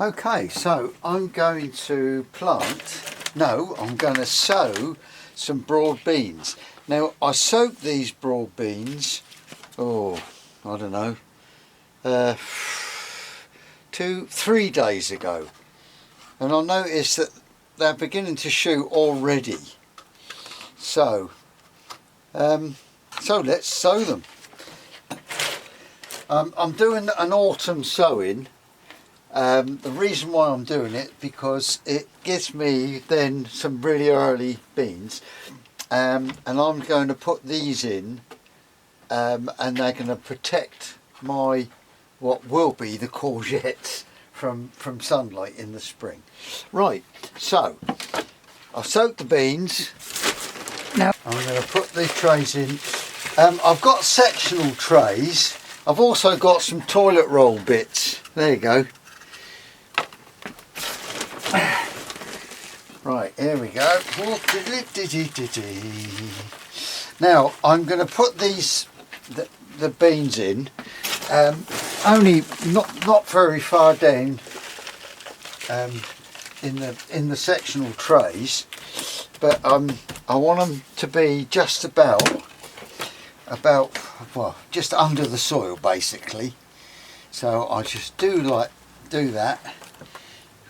Okay, so I'm going to I'm going to sow some broad beans. Now I soaked these broad beans, I don't know, 3 days ago, and I noticed that they're beginning to shoot already. So let's sow them. I'm doing an autumn sowing. The reason why I'm doing it, because it gives me then some really early beans, and I'm going to put these in, and they're going to protect what will be the courgettes from sunlight in the spring. Right, so I've soaked the beans. Now I'm going to put these trays in. I've got sectional trays. I've also got some toilet roll bits. There you go. Right, here we go. Now I'm going to put the beans in, only not very far down in the sectional trays, but I want them to be just about just under the soil basically. So I just do that,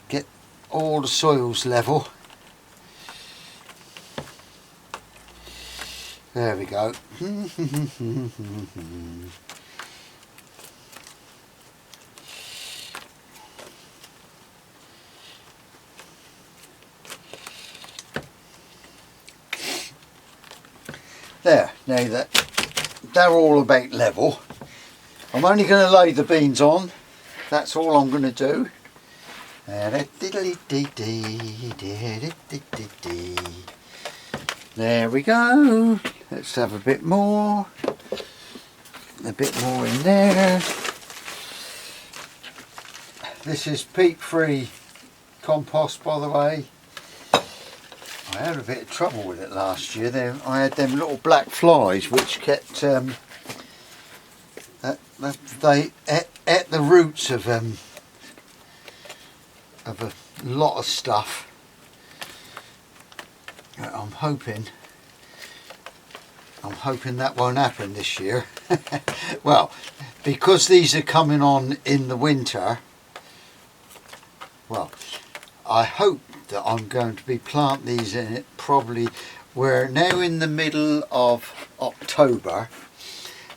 get all the soils level. There we go. There, now that they're all about level, I'm only going to lay the beans on. That's all I'm going to do. There we go. Let's have a bit more in there. This is peat-free compost, by the way. I had a bit of trouble with it last year. I had them little black flies which kept they ate the roots of a lot of stuff. I'm hoping that won't happen this year. Well, because these are coming on in the winter, well, I hope that I'm going to be planting these in it probably. We're now in the middle of October,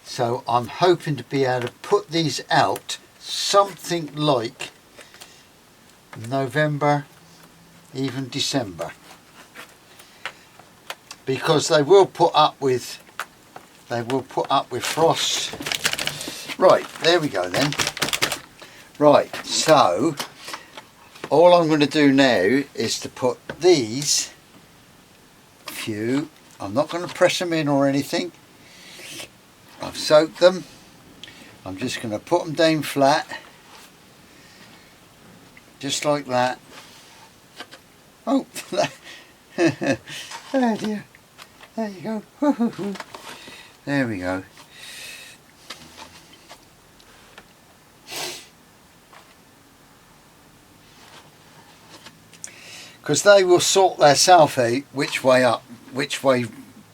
so I'm hoping to be able to put these out something like November, even December, because they will put up with frost. Right, there we go then. Right, so all I'm going to do now is to put these few, I'm not going to press them in or anything. I've soaked them. I'm just going to put them down flat, just like that. Oh, oh dear. There you go. There we go. Because they will sort themselves out which way up, which way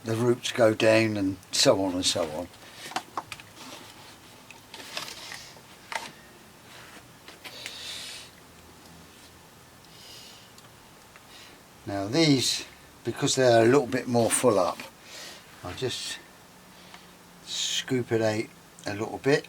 the roots go down, and so on and so on. Now these, because they're a little bit more full up, I'll just scoop it out a little bit.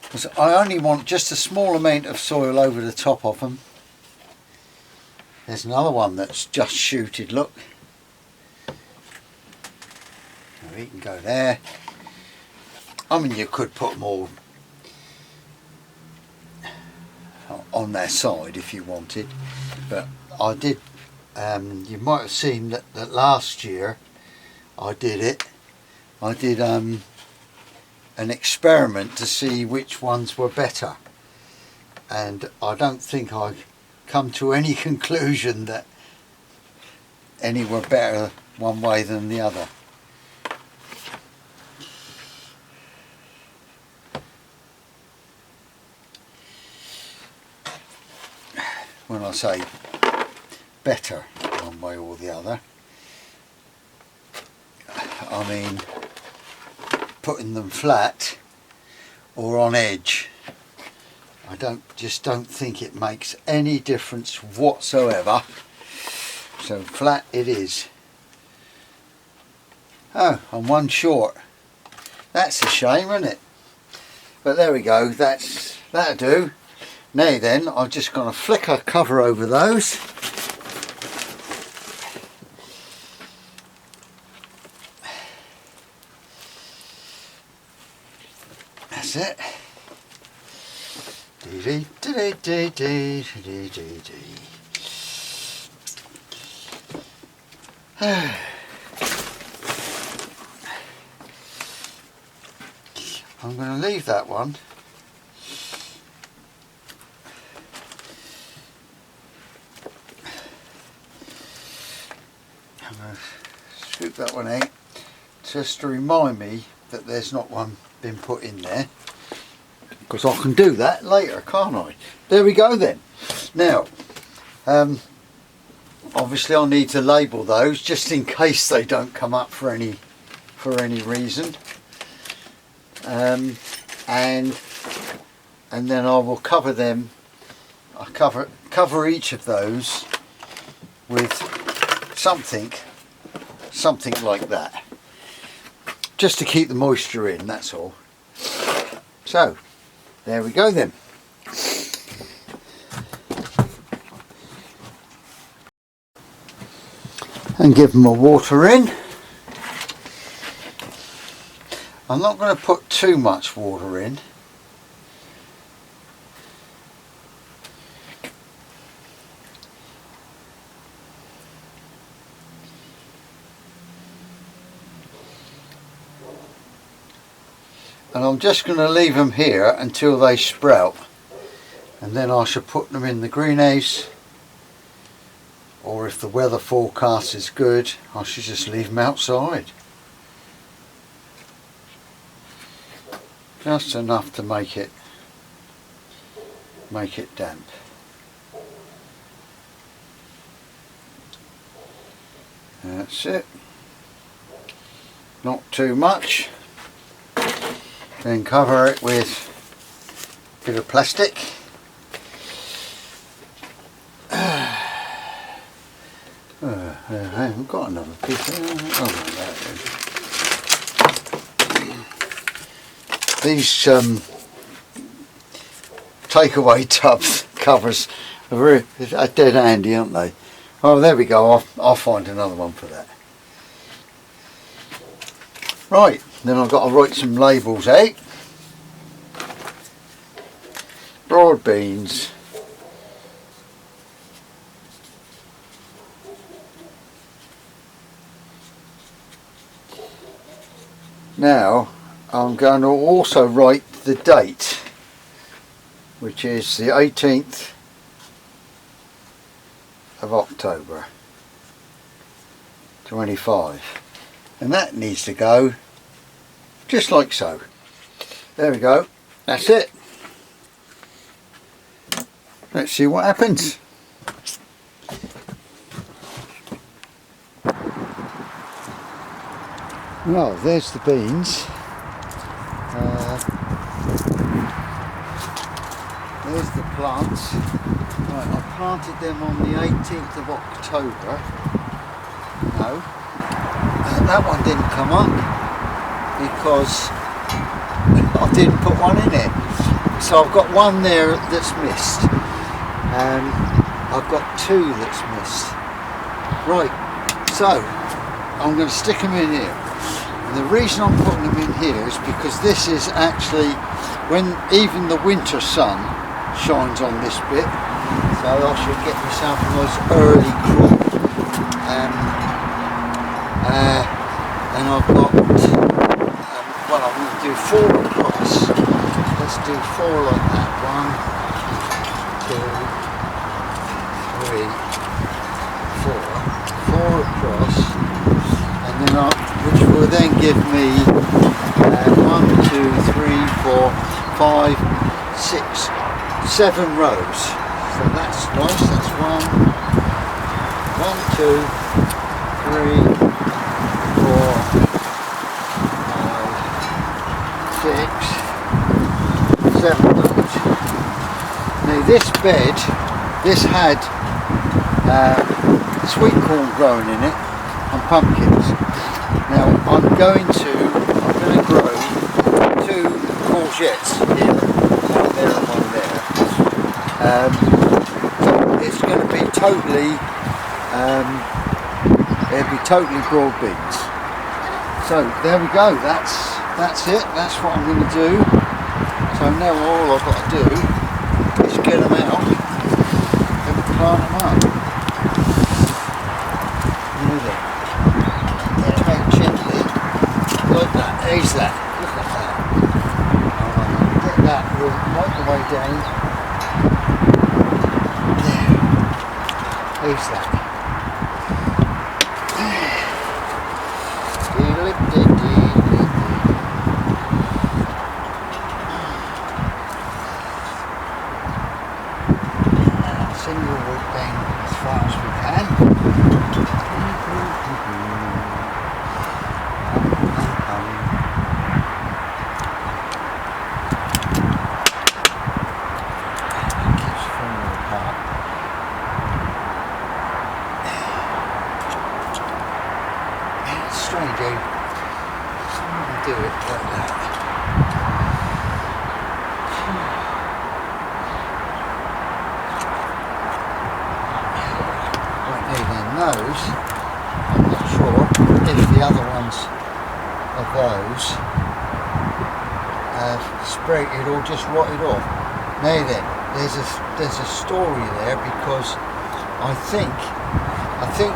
Because I only want just a small amount of soil over the top of them. There's another one that's just shooted, look. We can go there. I mean, you could put them all on their side if you wanted, but I did, you might have seen that last year I did an experiment to see which ones were better, and I don't think I come to any conclusion that anywhere better one way than the other. When I say better one way or the other, I mean putting them flat or on edge. I just don't think it makes any difference whatsoever. So flat it is. Oh, I'm one short. That's a shame, isn't it? But there we go, that'll do. Now then, I'm just going to flick a cover over those. That's it. I'm going to leave that one. I'm going to scoop that one out just to remind me that there's not one been put in there, because I can do that later, can't I? There we go then. Now obviously I'll need to label those just in case they don't come up for any reason, and then I will cover them. I cover each of those with something like that, just to keep the moisture in, that's all. So there we go then. And give them a water in. I'm not going to put too much water in. And I'm just going to leave them here until they sprout, and then I shall put them in the greenhouse, or if the weather forecast is good, I should just leave them outside. Just enough to make it damp. That's it. Not too much. Then cover it with a bit of plastic. I haven't got another piece. These takeaway tubs covers are dead handy, aren't they? Oh, there we go. I'll find another one for that. Right, then I've got to write some labels out. Broad beans. Now I'm going to also write the date, which is the 18th of October 25, and that needs to go just like so. There we go, that's it. Let's see what happens. Well, there's the beans. There's the plants. Right, I planted them on the 18th of October. No, that one didn't come up because I didn't put one in it. So I've got one there that's missed. I've got two that's missed. Right, so I'm going to stick them in here. And the reason I'm putting them in here is because this is actually when even the winter sun shines on this bit, so I should get myself a nice early crop. And I've got, well, I'm going to do 4 across. Let's do 4 like that. 1, 2, 3, 4. 4 and which will then give me 1, 2, 3, 4, 5, 6, 7 rows. So that's nice. That's 1, 2, 3, 4, 5, 6, 7 rows. Now this bed, this had sweet corn growing in it and pumpkins. Now I'm going to grow 2 courgettes here, one there and one there. It's going to be totally, it'll be totally broad beans. So there we go. That's it. That's what I'm going to do. So now all I've got to do is get them out and plant them up. Very gently, like that. There's that. Look at that. Get that right the way down. There. There's that. Single root down as far as we can. Keeps falling apart. It's strange how someone do it like that. Those, I'm not sure if the other ones of those have sprouted or just rotted off. Now then, there's a story there, because I think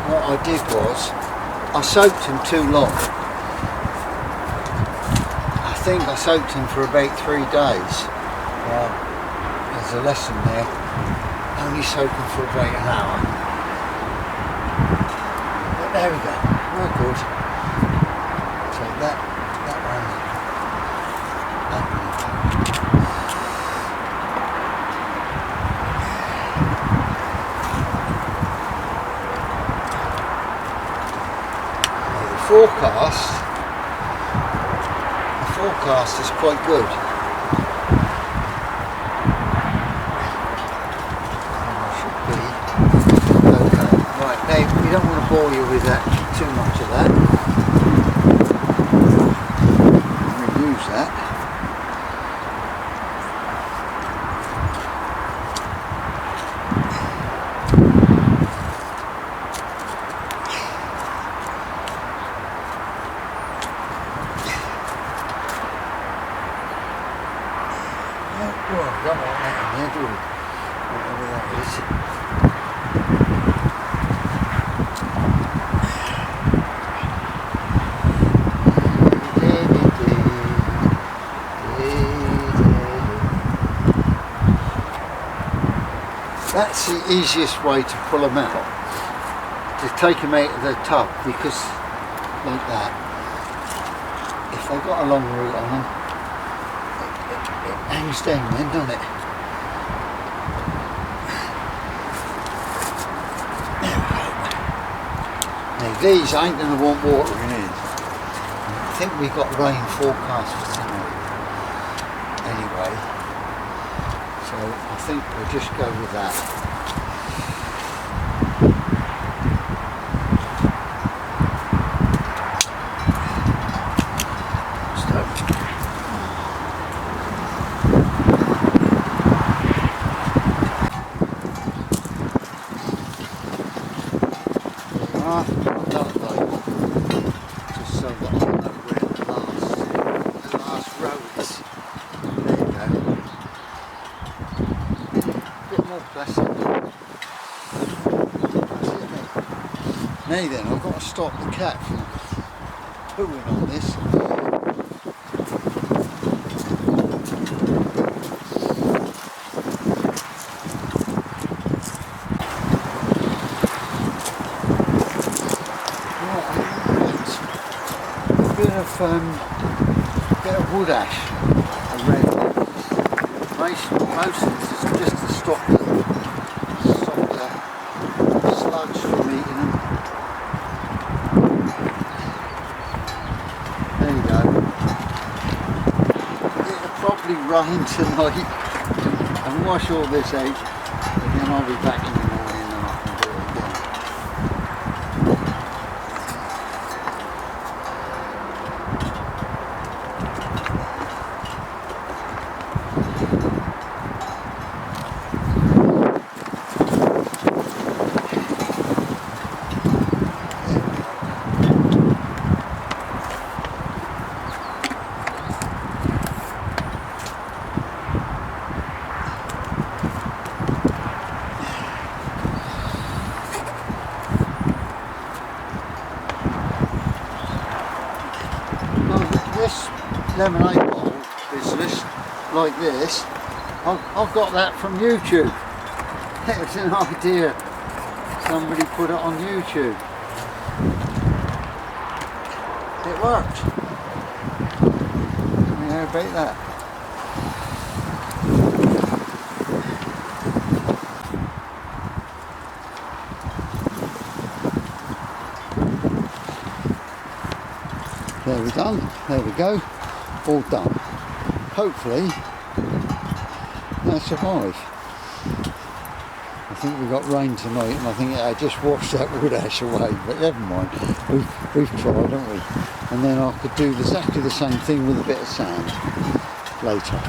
what I did was I soaked them too long. I think I soaked them for about 3 days. There's a lesson there. Only soak them for about an hour. There we go, we're good. So that one, the forecast is quite good. We don't want to bore you with that, too much of that. Reuse that. Oh, don't want that in there, do we? Whatever that is. That's the easiest way to pull them out, to take them out of the tub, because like that, if they've got a long root on them, it hangs down then, doesn't it? Now these ain't going to want watering in. I think we got rain forecast for tonight anyway. So I think we'll just go with that. Just so that I know where the last row is. There you go. Bit more plastic. Now then, I've got to stop the cat from pooing on this. wood ash around it. Most of this is just to stop the slugs from eating them. There you go. It'll probably rain tonight and wash all this out, but then I'll be back in the morning and I can do it again. This lemonade bowl business, like this, I've got that from YouTube. It was an idea. Somebody put it on YouTube. It worked. I mean, how about that? There we done. There we go. All done. Hopefully they'll survive. I think we've got rain tonight and I think I just washed that wood ash away, but never mind. We've tried, haven't we? And then I could do exactly the same thing with a bit of sand later.